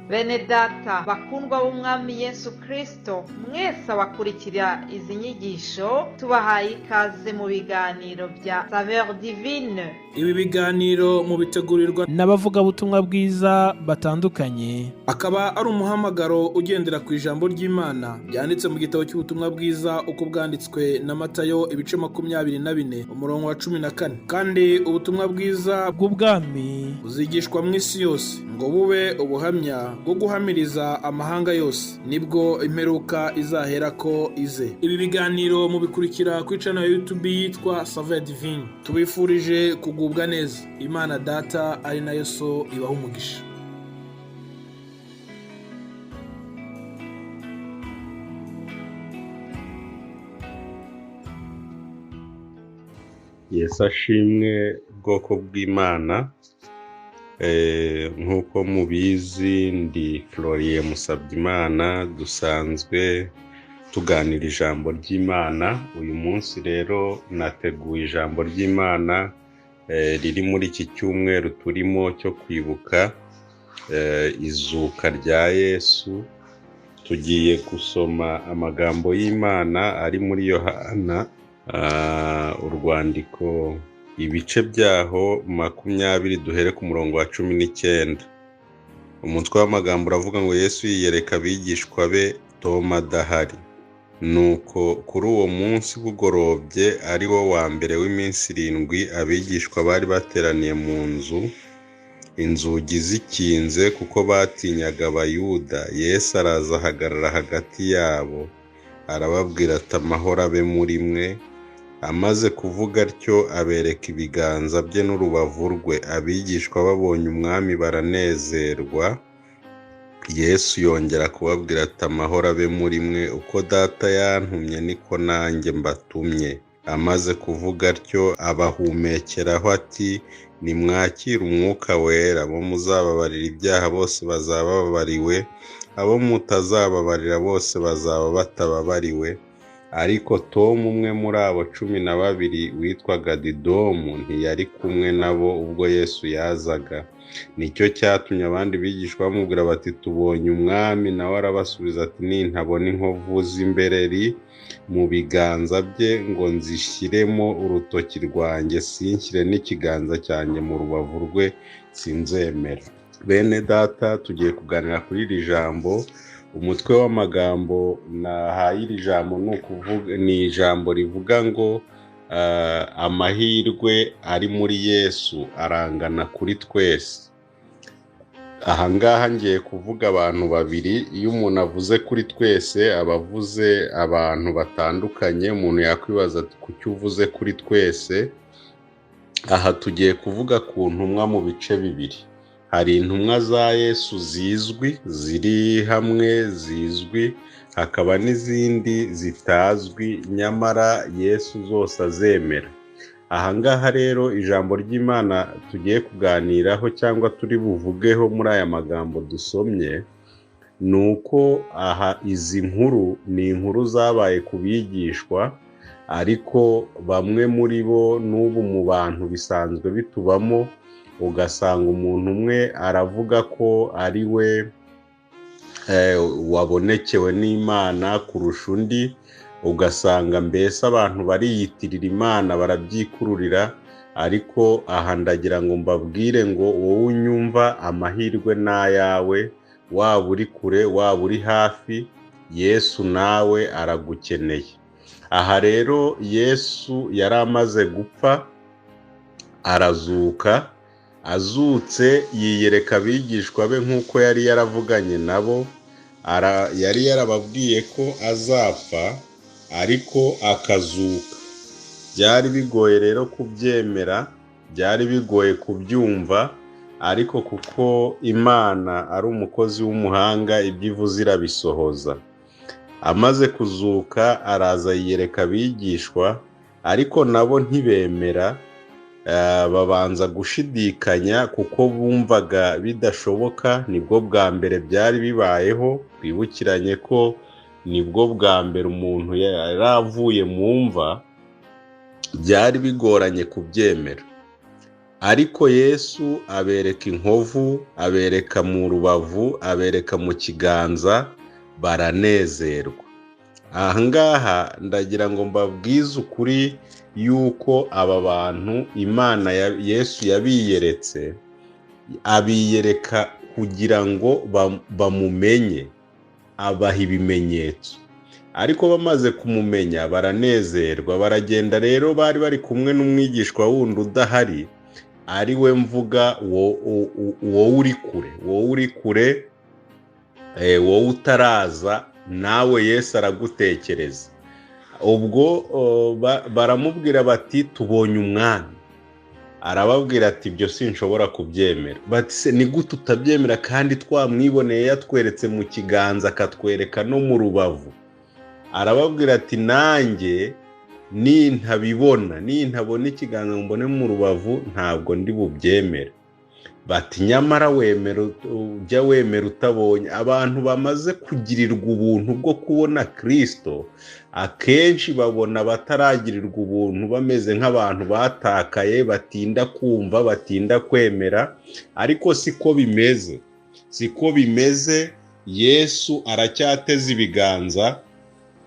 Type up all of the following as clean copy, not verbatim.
Bene data bakundwa b'umwami Yesu Kristo, mwese abakurikira izi nyigisho tubahaye ikaze mu biganiro bya Saveur Divine. Ibi biganiro mu bitegurirwa n'abavugabutumwa bwiza batandukanye, akaba ari umuhamagaro ugendera ku ijambo ry'Imana byanditse mu gitabo cy'ubutumwa bwiza uko bwanditswe na Matayo ibice 24 umurongo wa 14. Kandi ubutumwa bwiza bw'ubwami buzigishwa mu isi yose ngo bube ubuhamya bwo guhamiriza amahanga yose, nibwo imperuka izahera ko ize. Ibi biganiro mubikurikira ku channel ya YouTube yitwa Saveur Divine. Tubifurije kugubwa neza. Imana Data ari nayo So ibaha umugisha. Yesu ashimwe bwoko bw'Imana. Nk'uko mubizi ndi Florien Musabyimana, dusanzwe tuganira ijambo ry'Imana. Uyu munsi rero nateguye ijambo ry'Imana riri muri iki cyumweru turimo cyo kwibuka izuka rya Yesu. Tugiye gusoma amagambo y'Imana ari muri Yohana urwandiko ibice byaho 20 duhere ku murongo wa 19. Umutwe w'amagambo uravuga ngo Yesu yiyereka abigishwa be Toma adahari. Nuko kuri uwo munsi bugorobye ari wo wa mbere w'iminsi 7, abigishwa bari bateraniye mu nzu, inzugi zikinze kuko batinyaga Abayuda. Yesu araza ahagarara hagati yabo, arababwira ati amahoro abe muri mwe. Amaze kuvuga atyo abereka ibiganza bye n'urubavu rwe. Abigishwa babonye umwami baranezerwa. Yesu yongera kubabwira ati amahoro abe muri mwe, uko Data yantumye niko nanjye mbatumye. Amaze kuvuga atyo abahumekeraho ati nimwakire umwuka wera. Abo muzababarira ibyaha bose bazaba babariwe, abo mutazababarira bose bazaba batababariwe. Ariko Tomu, umwe muri abo 12 witwaga Didomu, ntiyari kumwe nabo ubwo Yesu yazaga. Nicyo cyatumye abandi bigishwa bamubwira bati tubonye umwami. Nawe arabasubiza ati nintabona inkovu z'imbereri mu biganza bye ngo nzishyiremo urutoki rwanjye, sinshyire n'ikiganza cyanjye mu rubavu rwe, sinzemera. Bene data, tugiye kuganira kuri iri jambo. Umutwe w'amagambo nahaye iri jambo ni ijambo rivuga ngo amahirwe ari muri Yesu arangana kuri twese. Ahangaha ngiye kuvuga abantu babiri. Iyo umuntu avuze kuri twese aba avuze abantu batandukanye. Umuntu yakwibaza ati kuki uvuze kuri twese? Aha tugiye kuvuga ku ntumwa mu bice bibiri. Hari intumwa za Yesu zizwi, ziri hamwe zizwi, hakaba n'izindi zitazwi nyamara Yesu zose azemera. Ahangaha rero ijambo ry'Imana tugiye kuganiraho cyangwa turi buvugeho muri aya magambo dusomye, nuko aha izi nkuru ni inkuru zabaye ku bigishwa, ariko bamwe muri bo n'ubu mu bantu bisanzwe bitubamo, ugasanga umuntu umwe aravuga ko ari we wabonekewe n'Imana kurusha undi. Ugasanga mbese abantu bariyitirira Imana, barabyikururira. Ariko aha ndagira ngo mbabwire ngo wowe unyumva, amahirwe n'ayawe, waba uri kure waba uri hafi, Yesu nawe aragukeneye. Aha rero Yesu yari amaze gupfa, arazuka. Azutse yiyereka abigishwa be nk'uko yari yaravuganye nabo. Yari yarababwiye ko azapfa ariko akazuka. Byari bigoye rero kubyemera, byari bigoye kubyumva, ariko kuko Imana ari umukozi w'umuhanga, ibyo ivuze irabisohoza. Amaze kuzuka araza yiyereka abigishwa, ariko nabo ntibemera. Babanza gushidikanya kuko bumvaga bidashoboka. Nibwo bwa mbere byari bibayeho. Twibukiranye ko nibwo bwa mbere umuntu yaravuye mu mva, byari bigoranye kubyemera. ariko Yesu abereka inkovu, abereka mu rubavu, abereka mu kiganza, baranezerwa. Ahangaha ndagira ngo mbabwize ukuri yuko aba bantu Imana Yesu yabiyeretse, abiyereka kugira ngo bamumenye, abaha ibimenyetso. Ariko bamaze kumumenya baranezerwa, baragenda rero bari bari kumwe n'umwigishwa wundi udahari, ari we mvuga wowe uri kure, wowe utaraza, nawe Yesu aragutekereza. Ubwo baramubwira bati tubonye umwami. Arababwira ati ibyo sinshobora kubyemera. Bati se ni gute utabyemera kandi twamwiboneye yatweretse mu kiganza akatwereka no mu rubavu? Arababwira ati nanjye nintabona ikiganza mbone mu rubavu ntabwo ndi bubyemere. Bati nyamara ujya wemera utabonye. Abantu bamaze kugirirwa ubuntu bwo kubona Kristo akenshi babona bataragirirwa ubuntu bameze nk'abantu batakaye, batinda kumva, batinda kwemera. Ariko siko bimeze. Yesu aracyateze ibiganza,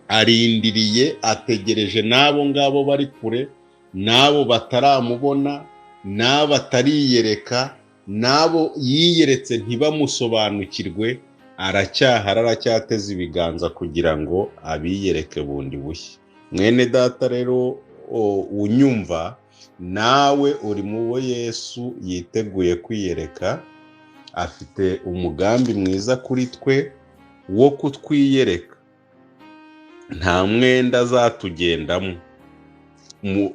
arindiriye, ategereje n'abo ngabo bari kure, n'abo bataramubona, n'abo atariyereka, n'abo yiyeretse ntibamusobanukirwe. Aracyateze ibiganza kugira ngo abiyereke bundi bushya. Mwene data rero unyumva, nawe uri mu bo Yesu yiteguye kwiyereka. Afite umugambi mwiza kuri twe wo kutwiyereka. Nta mwenda azatugendamo.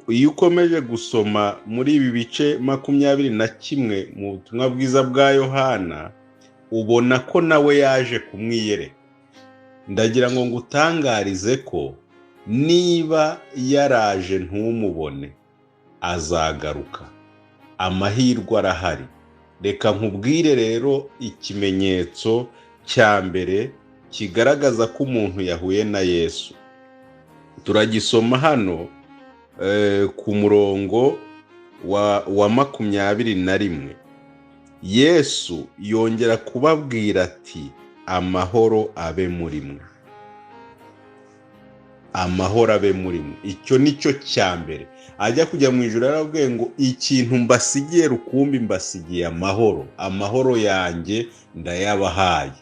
Iyo ukomeje gusoma muri ibi bice 21 mu butumwa bwiza bwa Yohana, ubona ko nawe yaje kumwiyereka. Ndagira ngo ngutangarize ko niba yaraje ntumubone, azagaruka. Amahirwe arahari. Reka nkubwire rero ikimenyetso cya mbere kigaragaza ko umuntu yahuye na Yesu. Turagisoma hano ku murongo wa 21. Yesu yongera kubabwira ati amahoro abe muri mwe. Amahoro abe muri mwe. Icyo nicyo cya mbere. Ajya kujya mu ijuru yarabwiye ngo ikintu mbasigiye rukumbi, mbasigiye amahoro. Amahoro yanjye ndayabahaye.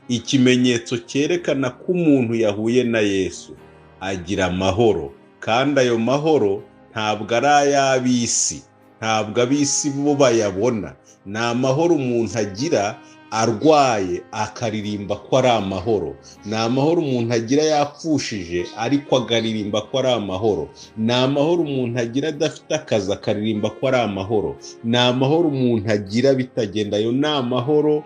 Ikimenyetso cyerekana ko umuntu yahuye na Yesu agira amahoro, kandi ayo mahoro ntabwo ari ay'ab'isi, ntabwo ab'isi bo bayabona. Ni amahoro umuntu agira arwaye akaririmba ko ari amahoro. Ni amahoro umuntu agira yapfushije ariko akaririmba ko ari amahoro. Ni amahoro umuntu agira adafite akazi akaririmba ko ari amahoro. Ni amahoro umuntu agira bitagenda. Ayo ni amahoro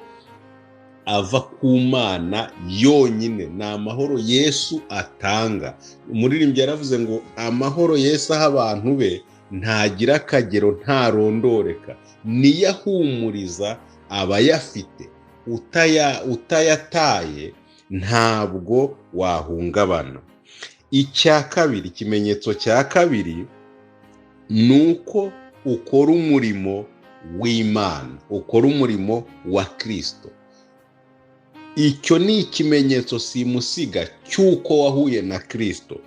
ava ku Mana yonyine. Ni amahoro Yesu atanga. Umuririmbyi yaravuze ngo amahoro Yesu aha abantu be ntagira akagero, ntarondoreka. Niyo ahumuriza abayafite. Utayataye ntabwo wahungabana. Icya kabiri, ikimenyetso cya kabiri, ni uko ukora umurimo w'Imana, ukora umurimo wa Kristo. Icyo ni ikimenyetso simusiga cy'uko wahuye na Kristo.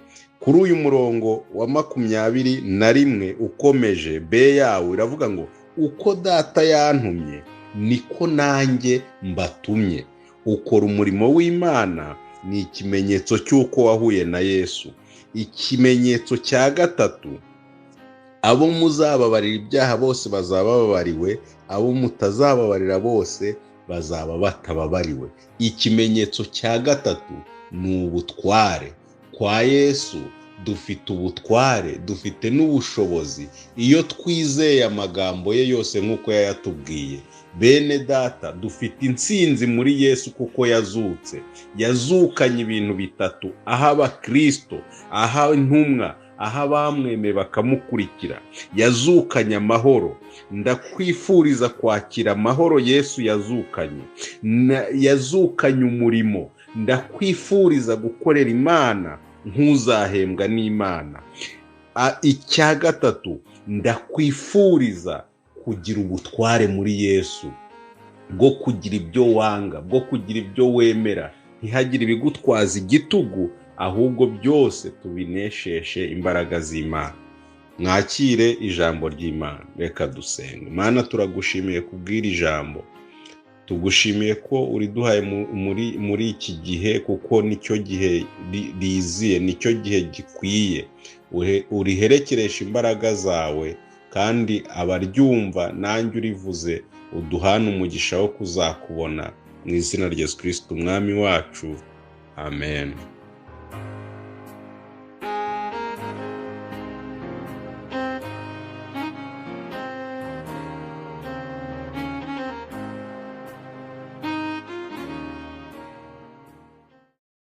Kuri uyu murongo wa 21 ukomeje B yawe iravuga ngo uko data yantumye niko nanjye mbatumye. Ukora umurimo w'Imana ni ikimenyetso cy'uko wahuye na Yesu. Ikimenyetso cya gatatu, abo muzababarira ibyaha bose bazaba babariwe, abo mutazababarira bose bazaba batababariwe. Ikimenyetso cya gatatu ni ubutware. Kwa Yesu dufite ubutware, dufite n'ubushobozi iyo twizeye amagambo ye yose nk'uko yayatubwiye. Bene data, dufite intsinzi muri Yesu kuko yazutse. Yazukanye ibintu bitatu: aha abakristo, aha intumwa, aha bamwemeye bakamukurikira. Yazukanye amahoro. Ndakwifuriza kwakira amahoro Yesu yazukanye. Yazukanye umurimo. Ndakwifuriza gukorera Imana nk'uzahembwa n'Imana. Icya gatatu, ndakwifuriza kugira ubutware muri Yesu, bwo kugira ibyo wanga, bwo kugira ibyo wemera, ntihagire ibigutwaza igitugu, ahubwo byose tubinesheshe imbaraga z'Imana. Mwakire ijambo ry'Imana. Reka dusenge. Mana, turagushimiye kubwira ijambo, tugushimiye ko uriduhaye muri iki gihe, kuko nicyo gihe riziye, nicyo gihe gikwiye. Uriherekeresha imbaraga zawe, kandi abaryumva nanjye urivuze uduhana umugisha wo kuzakubona, mu izina rya Yesu Kristo umwami wacu, amen.